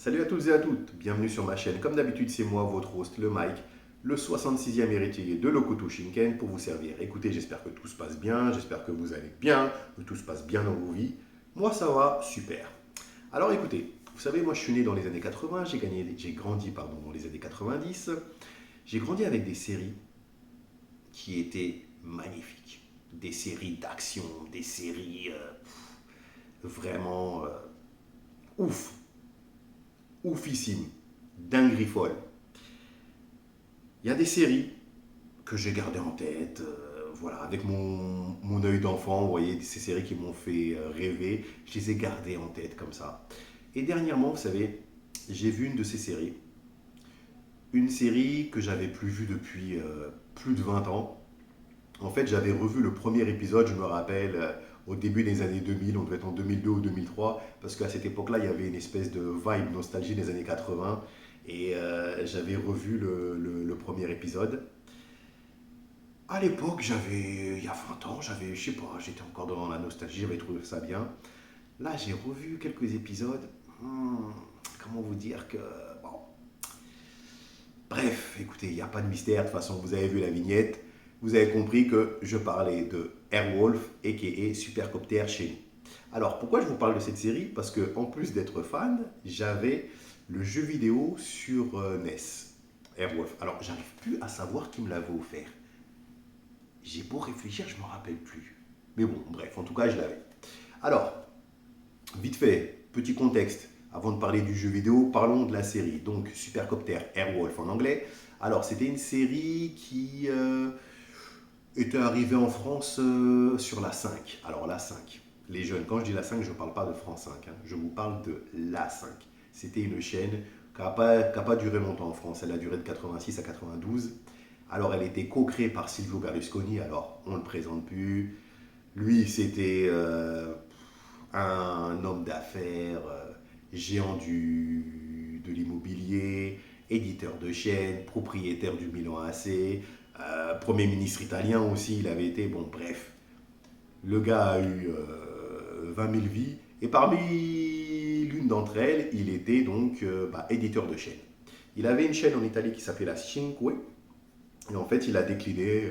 Salut à toutes et à toutes, bienvenue sur ma chaîne. Comme d'habitude, c'est moi, votre host, le Mike, le 66e héritier de Lokoto Shinken pour vous servir. Écoutez, j'espère que tout se passe bien, j'espère que vous allez bien, que tout se passe bien dans vos vies. Moi, ça va, super. Alors écoutez, vous savez, moi je suis né dans les années 80, j'ai grandi dans les années 90. J'ai grandi avec des séries qui étaient magnifiques. Des séries d'action, des séries vraiment ouf, oufissime, dinguerie folle. Il y a des séries que j'ai gardées en tête, voilà, avec mon œil d'enfant, vous voyez, ces séries qui m'ont fait rêver, je les ai gardées en tête comme ça. Et dernièrement, vous savez, j'ai vu une de ces séries, une série que j'avais plus vue depuis plus de 20 ans. En fait, j'avais revu le premier épisode, je me rappelle, au début des années 2000, on devait être en 2002 ou 2003, parce qu'à cette époque-là, il y avait une espèce de vibe nostalgie des années 80, et j'avais revu le premier épisode. À l'époque, il y a 20 ans, je sais pas, j'étais encore dans la nostalgie, j'avais trouvé ça bien. Là, j'ai revu quelques épisodes. Comment vous dire que... Bon. Bref, écoutez, il n'y a pas de mystère, de toute façon, vous avez vu la vignette. Vous avez compris que je parlais de Airwolf, a.k.a. Supercopter chez nous. Alors, pourquoi je vous parle de cette série? Parce que en plus d'être fan, j'avais le jeu vidéo sur NES, Airwolf. Alors, j'arrive plus à savoir qui me l'avait offert. J'ai beau réfléchir, je ne me rappelle plus. Mais bon, bref, en tout cas, je l'avais. Alors, vite fait, petit contexte. Avant de parler du jeu vidéo, parlons de la série. Donc, Supercopter Airwolf en anglais. Alors, c'était une série qui était arrivée en France sur la 5. Alors, la 5. Les jeunes, quand je dis la 5, je ne parle pas de France 5. Je vous parle de la 5. C'était une chaîne qui n'a pas duré longtemps en France. Elle a duré de 86 à 92. Alors, elle était co-créée par Silvio Berlusconi. Alors, on ne le présente plus. Lui, c'était un homme d'affaires, géant de l'immobilier, éditeur de chaînes, propriétaire du Milan AC, Premier ministre italien aussi, il avait été, bon bref, le gars a eu 20 000 vies, et parmi l'une d'entre elles, il était donc éditeur de chaînes. Il avait une chaîne en Italie qui s'appelait la Cinque, et en fait il a décliné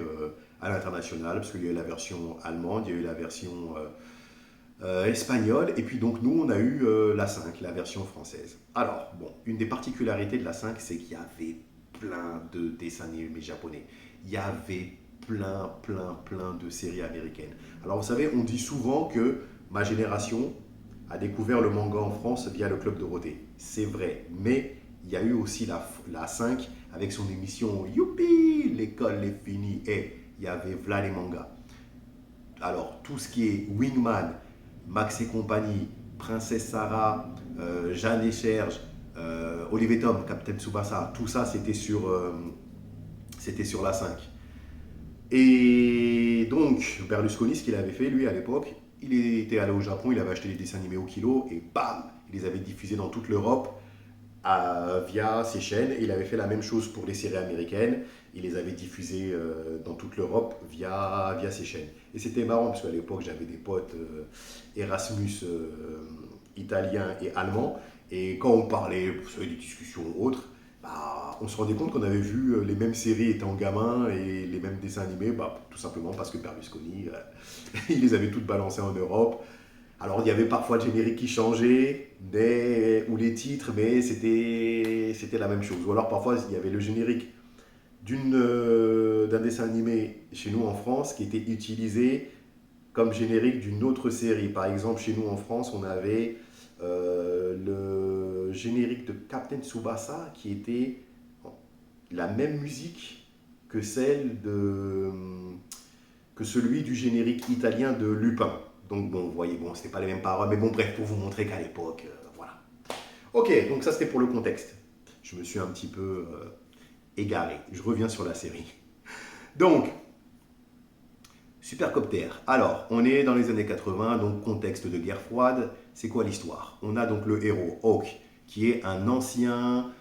à l'international, parce qu'il y a eu la version allemande, il y a eu la version espagnole, et puis donc nous on a eu la 5, la version française. Alors, bon, une des particularités de la 5, c'est qu'il y avait plein de dessins animés japonais. Il y avait plein de séries américaines. Alors vous savez, on dit souvent que ma génération a découvert le manga en France via le Club Dorothée. C'est vrai, mais il y a eu aussi la 5 avec son émission Youpi, l'école est finie, et il y avait V'là les mangas. Alors, tout ce qui est Wingman, Max et compagnie, Princesse Sarah, Jeanne et Serge, Olivier Tom, Captain Tsubasa, tout ça c'était sur la 5. Et donc, Berlusconi, ce qu'il avait fait, lui, à l'époque, il était allé au Japon, il avait acheté des dessins animés au kilo, et bam, il les avait diffusés dans toute l'Europe via ses chaînes. Et il avait fait la même chose pour les séries américaines. Il les avait diffusées dans toute l'Europe via ses chaînes. Et c'était marrant parce qu'à l'époque, j'avais des potes Erasmus italiens et allemands. Et quand on parlait, vous savez, des discussions autres, on se rendait compte qu'on avait vu les mêmes séries étant gamin et les mêmes dessins animés, tout simplement parce que Berlusconi, il les avait toutes balancées en Europe. Alors il y avait parfois le générique qui changeait, ou les titres, mais c'était la même chose. Ou alors parfois il y avait le générique d'un dessin animé chez nous en France qui était utilisé comme générique d'une autre série. Par exemple, chez nous en France, on avait le générique de Captain Tsubasa qui était la même musique que que celui du générique italien de Lupin. Donc bon, vous voyez, bon, c'était pas les mêmes paroles, mais bon, bref, pour vous montrer qu'à l'époque, voilà. Ok, donc ça c'était pour le contexte. Je me suis un petit peu égaré. Je reviens sur la série. Donc, Supercopter. Alors, on est dans les années 80, donc contexte de guerre froide. C'est quoi l'histoire? On a donc le héros, Hawk, qui est un ancien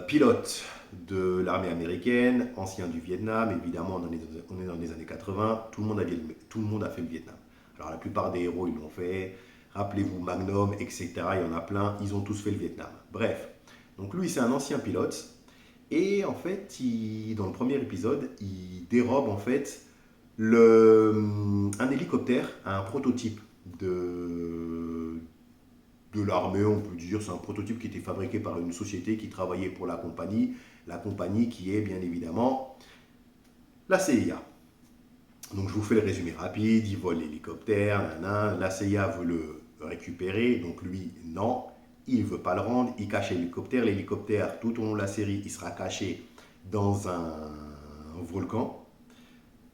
pilote de l'armée américaine, ancien du Vietnam. Évidemment, on est dans les années 80, tout le monde a fait le Vietnam. Alors, la plupart des héros, ils l'ont fait. Rappelez-vous, Magnum, etc. Il y en a plein, ils ont tous fait le Vietnam. Bref, donc lui, c'est un ancien pilote. Et en fait, dans le premier épisode, il dérobe en fait un hélicoptère à un prototype de, de l'armée, on peut dire. C'est un prototype qui était fabriqué par une société qui travaillait pour la compagnie qui est bien évidemment la CIA. Donc je vous fais le résumé rapide, il vole l'hélicoptère, la CIA veut le récupérer, donc lui non, il ne veut pas le rendre, il cache l'hélicoptère tout au long de la série, il sera caché dans un volcan.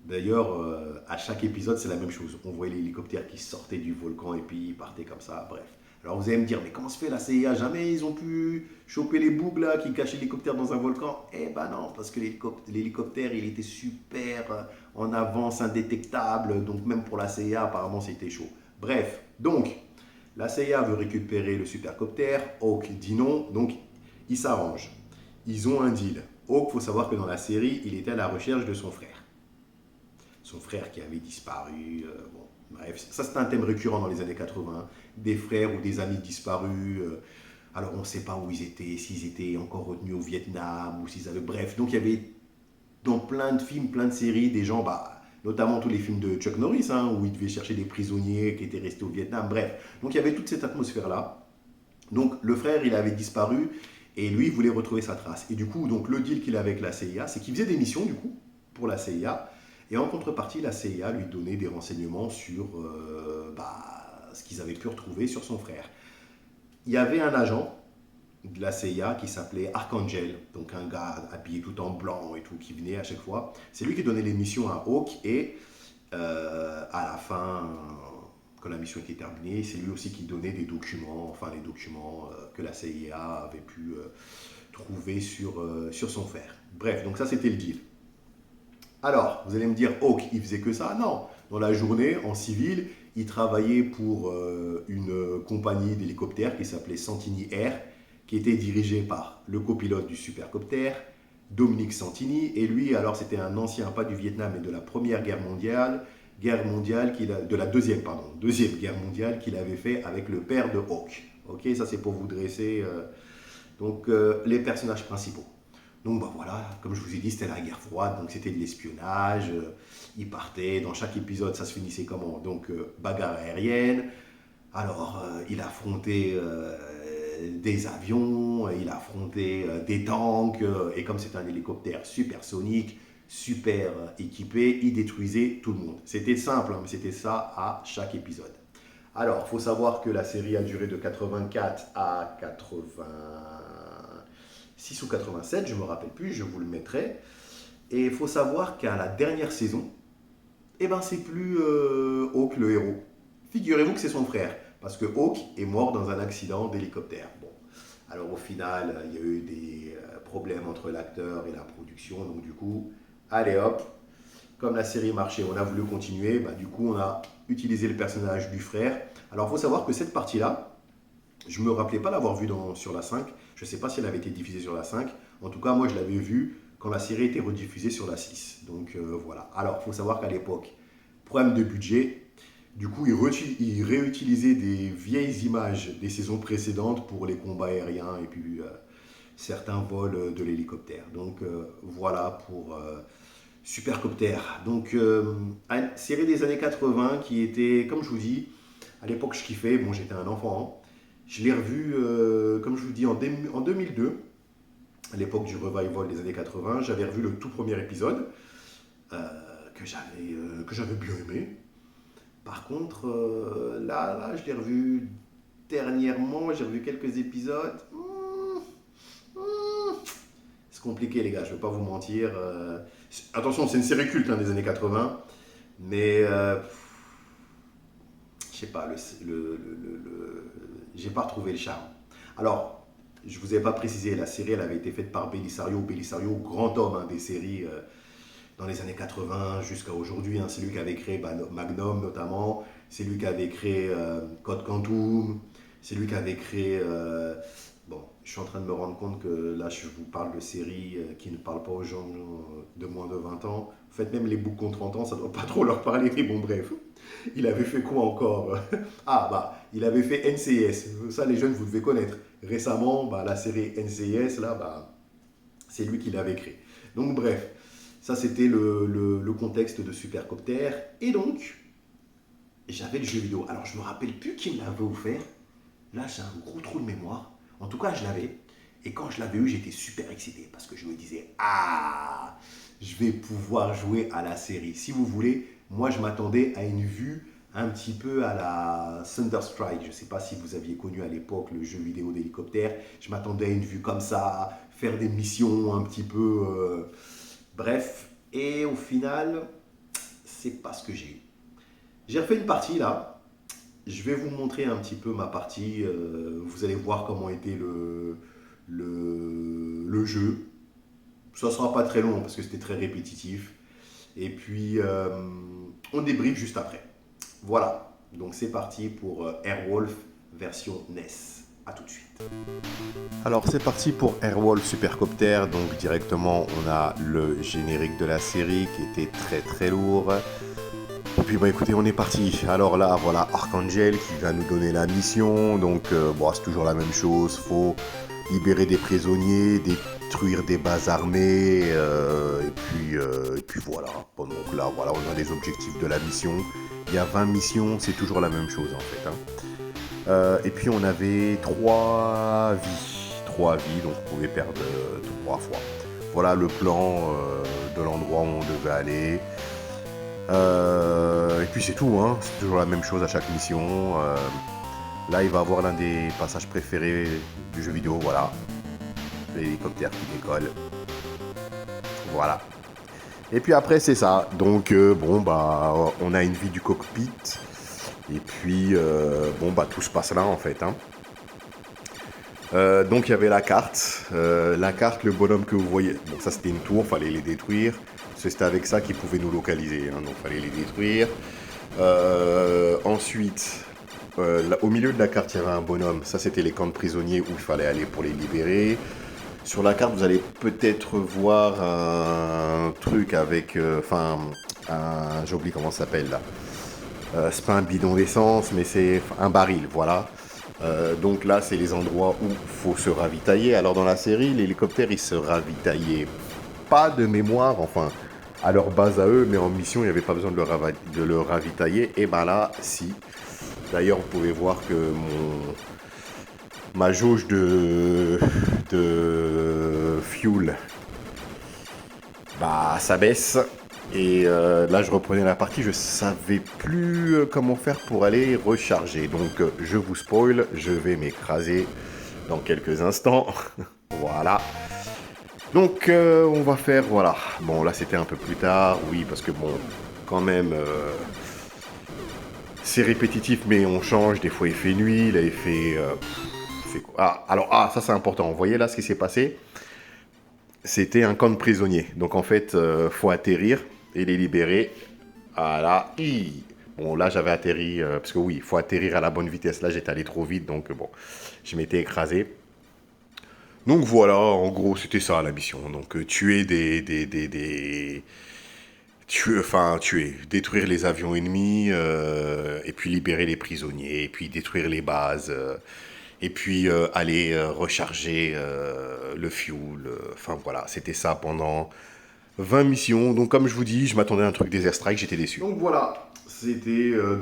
D'ailleurs, à chaque épisode, c'est la même chose. On voyait l'hélicoptère qui sortait du volcan et puis il partait comme ça. Bref. Alors vous allez me dire, mais comment se fait la CIA? Jamais ils ont pu choper les bougs là qui cachaient l'hélicoptère dans un volcan? Eh ben non, parce que l'hélicoptère, il était super en avance, indétectable. Donc même pour la CIA, apparemment, c'était chaud. Bref, donc la CIA veut récupérer le supercoptère. Hawk dit non, donc ils s'arrangent. Ils ont un deal. Hawk, il faut savoir que dans la série, il était à la recherche de son frère. Son frère qui avait disparu. Bon, bref, ça c'est un thème récurrent dans les années 80. Des frères ou des amis disparus. Alors on ne sait pas où ils étaient, s'ils étaient encore retenus au Vietnam ou s'ils avaient. Bref, donc il y avait dans plein de films, plein de séries, des gens, notamment tous les films de Chuck Norris, où il devait chercher des prisonniers qui étaient restés au Vietnam. Bref, donc il y avait toute cette atmosphère-là. Donc le frère, il avait disparu et lui, il voulait retrouver sa trace. Et du coup, donc le deal qu'il avait avec la CIA, c'est qu'il faisait des missions du coup pour la CIA. Et en contrepartie, la CIA lui donnait des renseignements sur ce qu'ils avaient pu retrouver sur son frère. Il y avait un agent de la CIA qui s'appelait Archangel, donc un gars habillé tout en blanc et tout, qui venait à chaque fois. C'est lui qui donnait les missions à Hawk et à la fin, quand la mission était terminée, c'est lui aussi qui donnait des documents, enfin les documents que la CIA avait pu trouver sur son frère. Bref, donc ça c'était le deal. Alors, vous allez me dire, Hawk, il faisait que ça? Non. Dans la journée, en civil, il travaillait pour une compagnie d'hélicoptères qui s'appelait Santini Air, qui était dirigée par le copilote du supercoptère, Dominique Santini. Et lui, alors, c'était un ancien, pas du Vietnam, mais de la Première Guerre mondiale de la Deuxième Guerre mondiale qu'il avait fait avec le père de Hawk. Ok, ça c'est pour vous dresser les personnages principaux. Donc voilà, comme je vous ai dit, c'était la guerre froide, donc c'était de l'espionnage. Ils partaient, dans chaque épisode, ça se finissait comment? Donc bagarre aérienne. Alors il affrontait des avions, il affrontait des tanks, et comme c'était un hélicoptère supersonique, super équipé, il détruisait tout le monde. C'était simple, mais c'était ça à chaque épisode. Alors, il faut savoir que la série a duré de 84 à 86 ou 87, je ne me rappelle plus, je vous le mettrai. Et il faut savoir qu'à la dernière saison, c'est plus Hawk le héros. Figurez-vous que c'est son frère, parce que Hawk est mort dans un accident d'hélicoptère. Bon, alors au final, il y a eu des problèmes entre l'acteur et la production, donc du coup, allez hop, comme la série marchait, on a voulu continuer, du coup on a utilisé le personnage du frère. Alors il faut savoir que cette partie-là, je ne me rappelais pas l'avoir vue sur la 5, je ne sais pas si elle avait été diffusée sur la 5, en tout cas moi je l'avais vue quand la série était rediffusée sur la 6. Donc voilà. Alors il faut savoir qu'à l'époque, problème de budget, du coup ils réutilisaient des vieilles images des saisons précédentes pour les combats aériens et puis certains vols de l'hélicoptère. Donc voilà pour Supercopter. Donc une série des années 80 qui était, comme je vous dis, à l'époque je kiffais, bon j'étais un enfant, je l'ai revu, comme je vous dis, en 2002, à l'époque du revival des années 80, j'avais revu le tout premier épisode, que j'avais bien aimé. Par contre, là, je l'ai revu dernièrement, j'ai revu quelques épisodes. C'est compliqué les gars, je ne vais pas vous mentir. Attention, c'est une série culte des années 80, mais je sais pas, j'ai pas retrouvé le charme. Alors, je vous ai pas précisé, la série elle avait été faite par Belisario, grand homme des séries dans les années 80 jusqu'à aujourd'hui. C'est lui qui avait créé Magnum notamment, c'est lui qui avait créé Code Quantum, c'est lui qui avait créé Bon, je suis en train de me rendre compte que là, je vous parle de séries qui ne parlent pas aux gens de moins de 20 ans. En fait, même les boucs de 30 ans, ça ne doit pas trop leur parler, mais bon, bref. Il avait fait quoi encore? Ah, bah, il avait fait NCIS. Ça, les jeunes, vous devez connaître. Récemment, bah, la série NCIS, là, bah, c'est lui qui l'avait créé. Donc, bref, ça, c'était le contexte de Supercopter. Et donc, j'avais le jeu vidéo. Alors, je me rappelle plus qui me l'avait offert. Là, j'ai un gros trou de mémoire. En tout cas, je l'avais. Et quand je l'avais eu, j'étais super excité parce que je me disais, ah, je vais pouvoir jouer à la série. Si vous voulez, moi, je m'attendais à une vue un petit peu à la Thunderstrike. Je ne sais pas si vous aviez connu à l'époque le jeu vidéo d'hélicoptère. Je m'attendais à une vue comme ça, faire des missions un petit peu... bref. Et au final, c'est pas ce que j'ai eu. J'ai refait une partie là. Je vais vous montrer un petit peu ma partie. Vous allez voir comment était le jeu. Ça ne sera pas très long parce que c'était très répétitif. Et puis, on débriefe juste après. Voilà. Donc, c'est parti pour Airwolf version NES. A tout de suite. Alors, c'est parti pour Airwolf Supercopter. Donc, directement, on a le générique de la série qui était très très lourd. Et puis bah écoutez, on est parti. Alors là, voilà Archangel qui va nous donner la mission. Donc bon, c'est toujours la même chose. Faut libérer des prisonniers, détruire des bases armées. Et puis voilà. Bon, donc là, voilà, on a les objectifs de la mission. Il y a 20 missions, c'est toujours la même chose en fait, hein. Et puis on avait 3 vies. 3 vies, donc on pouvait perdre 3 fois. Voilà le plan de l'endroit où on devait aller. Et puis c'est tout, hein. C'est toujours la même chose à chaque mission. Là, il va avoir l'un des passages préférés du jeu vidéo, voilà. L'hélicoptère qui décolle. Voilà. Et puis après, c'est ça. Donc, bon, bah, on a une vue du cockpit. Et puis, bon, bah, tout se passe là, en fait, hein. Donc, il y avait la carte. La carte, le bonhomme que vous voyez. Bon, ça, c'était une tour, fallait les détruire. C'était avec ça qu'ils pouvaient nous localiser, hein, donc fallait les détruire. Ensuite, au milieu de la carte, il y avait un bonhomme. Ça, c'était les camps de prisonniers où il fallait aller pour les libérer. Sur la carte, vous allez peut-être voir un truc avec... j'oublie comment ça s'appelle là. C'est pas un bidon d'essence, mais c'est un baril, voilà. Donc là, c'est les endroits où il faut se ravitailler. Alors dans la série, l'hélicoptère, il se ravitaillait pas de mémoire, enfin, à leur base à eux, mais en mission, il n'y avait pas besoin de le ravitailler. Et ben là, si. D'ailleurs, vous pouvez voir que ma jauge de fuel, bah, ça baisse. Et là, je reprenais la partie, je savais plus comment faire pour aller recharger. Donc, je vous spoil, je vais m'écraser dans quelques instants. Voilà. Donc, on va faire, voilà. Bon, là, c'était un peu plus tard, oui, parce que bon, quand même, c'est répétitif, mais on change. Des fois, il fait nuit, là, il fait... quoi? Ah, alors, ça, c'est important. Vous voyez, là, ce qui s'est passé, c'était un camp de prisonniers. Donc, en fait, faut atterrir et les libérer. Voilà. Bon, là, j'avais atterri, parce que oui, il faut atterrir à la bonne vitesse. Là, j'étais allé trop vite, donc bon, je m'étais écrasé. Donc voilà, en gros, c'était ça la mission. Donc tuer détruire les avions ennemis, et puis libérer les prisonniers, et puis détruire les bases, et puis aller recharger le fuel. Enfin voilà, c'était ça pendant 20 missions. Donc comme je vous dis, je m'attendais à un truc Desert Strike, j'étais déçu. Donc voilà, c'était le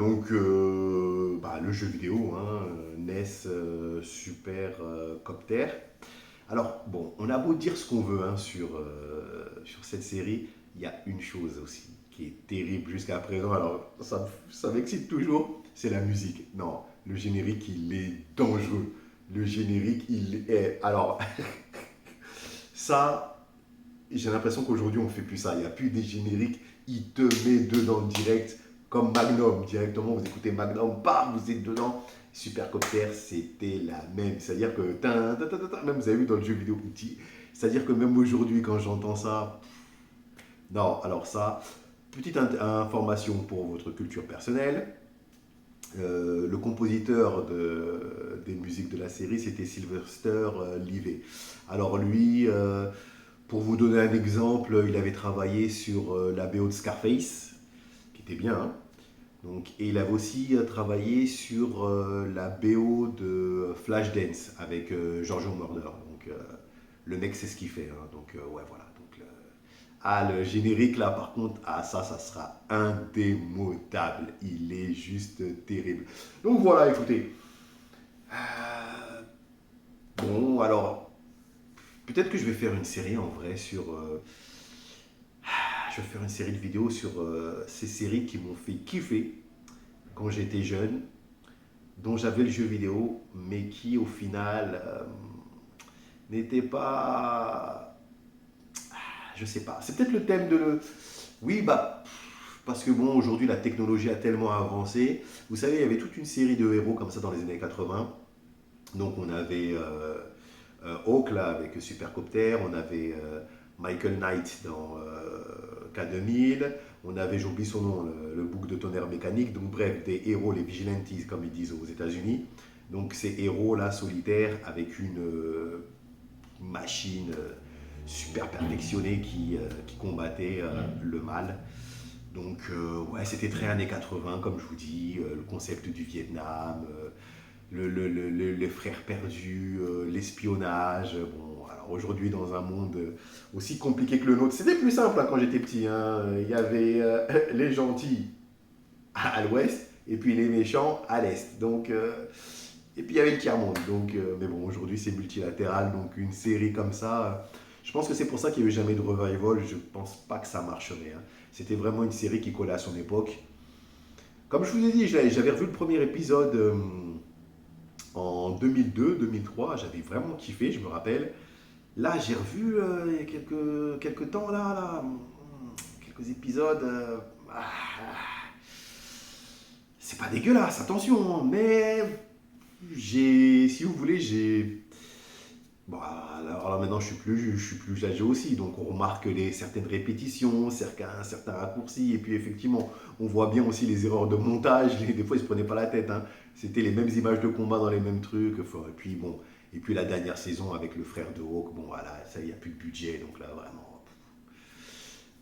jeu vidéo, hein, NES Super Copter. Alors, bon, on a beau dire ce qu'on veut, hein, sur cette série, il y a une chose aussi qui est terrible jusqu'à présent. Alors, ça m'excite toujours, c'est la musique. Non, le générique, il est dangereux. Le générique, il est... Alors, ça, j'ai l'impression qu'aujourd'hui, on ne fait plus ça. Il n'y a plus des génériques, il te met dedans direct, comme Magnum, directement. Vous écoutez Magnum, bam, vous êtes dedans. Supercopter, c'était la même. C'est-à-dire que, même vous avez vu dans le jeu vidéo petit, c'est-à-dire que même aujourd'hui, quand j'entends ça, non, alors ça, petite information pour votre culture personnelle, Le compositeur des musiques de la série, c'était Sylvester Livey. Alors lui, pour vous donner un exemple, il avait travaillé sur la BO de Scarface, qui était bien, hein. Donc, et il avait aussi travaillé sur la BO de Flashdance avec Giorgio Moroder. Donc le mec sait ce qu'il fait, hein. Donc ouais, voilà. Donc, le générique là, par contre, ah ça sera indémodable. Il est juste terrible. Donc voilà, écoutez. Bon, alors, peut-être que je vais faire une série en vrai sur. Je vais faire une série de vidéos sur ces séries qui m'ont fait kiffer quand j'étais jeune, dont j'avais le jeu vidéo, mais qui au final n'était pas. Je sais pas. C'est peut-être le thème de le. Oui, bah. Parce que bon, aujourd'hui, la technologie a tellement avancé. Vous savez, il y avait toute une série de héros comme ça dans les années 80. Donc, on avait Hawk là avec Supercopter, on avait Michael Knight dans K2000, on avait, j'oublie son nom, le bouc de tonnerre mécanique. Donc, bref, des héros, les vigilantes, comme ils disent aux États-Unis. Donc, ces héros-là solitaires avec une machine super perfectionnée qui combattait le mal. Donc, ouais, c'était très années 80, comme je vous dis, le concept du Vietnam, les frères perdus, l'espionnage. Bon, alors aujourd'hui, dans un monde aussi compliqué que le nôtre, c'était plus simple hein, quand j'étais petit, hein. Il y avait les gentils à l'ouest et puis les méchants à l'est. Donc, et puis il y avait le tiers-monde. Donc, mais bon, aujourd'hui, c'est multilatéral. Donc, une série comme ça. Je pense que c'est pour ça qu'il n'y a eu jamais de revival. Je ne pense pas que ça marcherait, hein. C'était vraiment une série qui collait à son époque. Comme je vous ai dit, j'avais revu le premier épisode en 2002-2003. J'avais vraiment kiffé, je me rappelle. Là, j'ai revu il y a quelques temps, quelques épisodes. C'est pas dégueulasse, attention, hein, mais si vous voulez, bon, alors là maintenant je suis plus âgé aussi, donc on remarque certaines répétitions, certains raccourcis, et puis effectivement, on voit bien aussi les erreurs de montage, des fois ils se prenaient pas la tête, hein. C'était les mêmes images de combat dans les mêmes trucs, enfin, et puis bon, et puis la dernière saison avec le frère de Hawk, bon voilà, ça il n'y a plus de budget, donc là vraiment,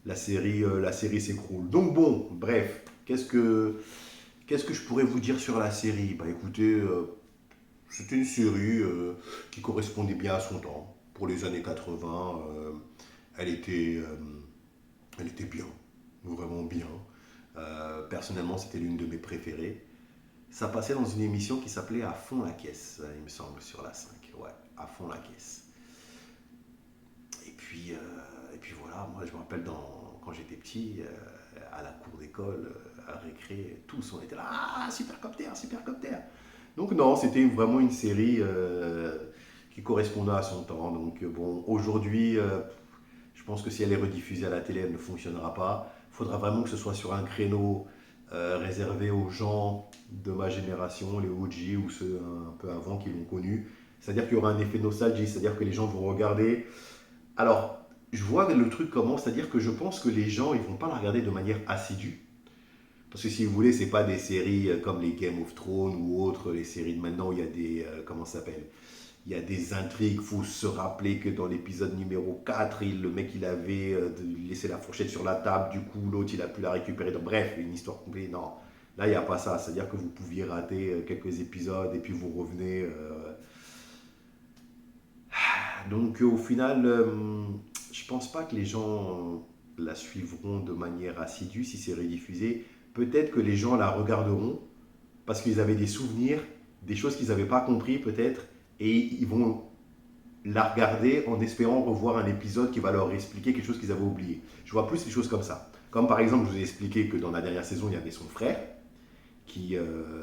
la série s'écroule. Donc bon, bref, qu'est-ce que je pourrais vous dire sur la série? Bah écoutez, c'était une série qui correspondait bien à son temps. Pour les années 80, elle, était, euh, elle était bien, vraiment bien. Personnellement, c'était l'une de mes préférées. Ça passait dans une émission qui s'appelait À fond la caisse, il me semble, sur la 5. Ouais, À fond la caisse. Et puis voilà, moi je me rappelle quand j'étais petit, à la cour d'école, à récré, tous on était là, ah, supercopter, supercopter. Donc non, c'était vraiment une série qui correspondait à son temps. Donc bon, aujourd'hui, je pense que si elle est rediffusée à la télé, elle ne fonctionnera pas. Il faudra vraiment que ce soit sur un créneau réservé aux gens de ma génération, les OG ou ceux un peu avant qui l'ont connu. C'est-à-dire qu'il y aura un effet nostalgie, c'est-à-dire que les gens vont regarder. Alors, je vois le truc comment, c'est-à-dire que je pense que les gens, ils vont pas la regarder de manière assidue. Parce que si vous voulez, c'est pas des séries comme les Game of Thrones ou autres, les séries de maintenant où il y a des. Comment ça s'appelle? Il y a des intrigues. Il faut se rappeler que dans l'épisode numéro 4, le mec il avait laissé la fourchette sur la table, du coup l'autre il a pu la récupérer. Donc, bref, une histoire complète. Non, là il n'y a pas ça. C'est-à-dire que vous pouviez rater quelques épisodes et puis vous revenez. Donc au final, je pense pas que les gens la suivront de manière assidue si c'est rediffusé. Peut-être que les gens la regarderont parce qu'ils avaient des souvenirs, des choses qu'ils n'avaient pas compris peut-être, et ils vont la regarder en espérant revoir un épisode qui va leur expliquer quelque chose qu'ils avaient oublié. Je vois plus les choses comme ça. Comme par exemple, je vous ai expliqué que dans la dernière saison, il y avait son frère qui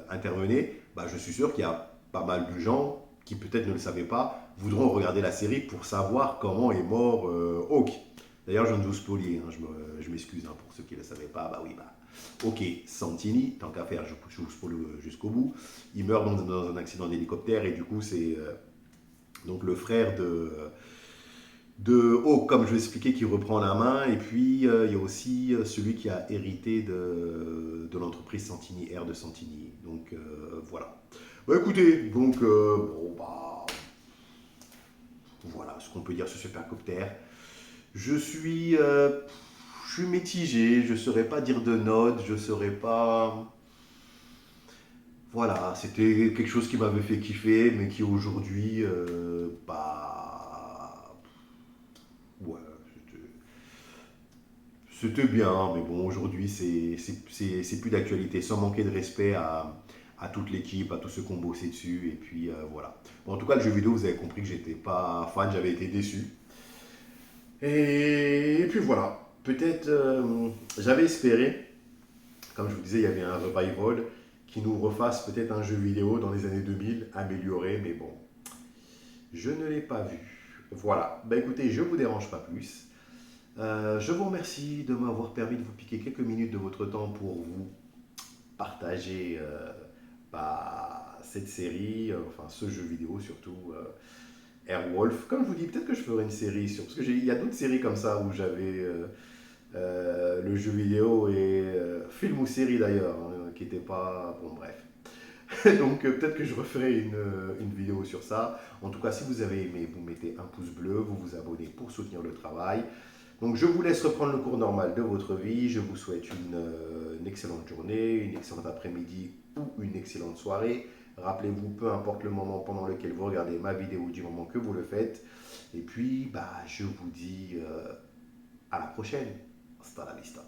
intervenait. Bah, je suis sûr qu'il y a pas mal de gens qui peut-être ne le savaient pas, voudront regarder la série pour savoir comment est mort Hawk. D'ailleurs, je viens de vous spoiler, hein, je m'excuse hein, pour ceux qui ne le savaient pas. Bah oui, bah. Ok, Santini, tant qu'à faire, je vous spoil jusqu'au bout. Il meurt dans un accident d'hélicoptère et du coup, c'est donc le frère de haut, comme je l'expliquais, qui reprend la main. Et puis, il y a aussi celui qui a hérité de l'entreprise Santini, Air de Santini. Donc, voilà. Bah, écoutez, donc, bon, bah, voilà ce qu'on peut dire sur Supercopter. Je suis, euh, je suis mitigé, je ne saurais pas dire de notes, je ne saurais pas. Voilà, c'était quelque chose qui m'avait fait kiffer, mais qui aujourd'hui, bah. Ouais, c'était c'était bien, mais bon, aujourd'hui, c'est plus d'actualité, sans manquer de respect à toute l'équipe, à tous ceux qui ont bossé dessus, et puis voilà. Bon, en tout cas, le jeu vidéo, vous avez compris que j'étais pas fan, j'avais été déçu. Et puis voilà, peut-être j'avais espéré, comme je vous disais, il y avait un revival qui nous refasse peut-être un jeu vidéo dans les années 2000 amélioré, mais bon, je ne l'ai pas vu. Voilà, bah écoutez, je ne vous dérange pas plus. Je vous remercie de m'avoir permis de vous piquer quelques minutes de votre temps pour vous partager cette série, enfin ce jeu vidéo surtout, Airwolf. Comme je vous dis, peut-être que je ferai une série sur. Parce qu'il y a d'autres séries comme ça où j'avais le jeu vidéo et film ou série d'ailleurs, hein, qui n'était pas. Bon, bref. Donc peut-être que je referai une vidéo sur ça. En tout cas, si vous avez aimé, vous mettez un pouce bleu, vous vous abonnez pour soutenir le travail. Donc je vous laisse reprendre le cours normal de votre vie. Je vous souhaite une excellente journée, une excellente après-midi ou une excellente soirée. Rappelez-vous, peu importe le moment pendant lequel vous regardez ma vidéo, du moment que vous le faites. Et puis, bah, je vous dis à la prochaine. Hasta la vista.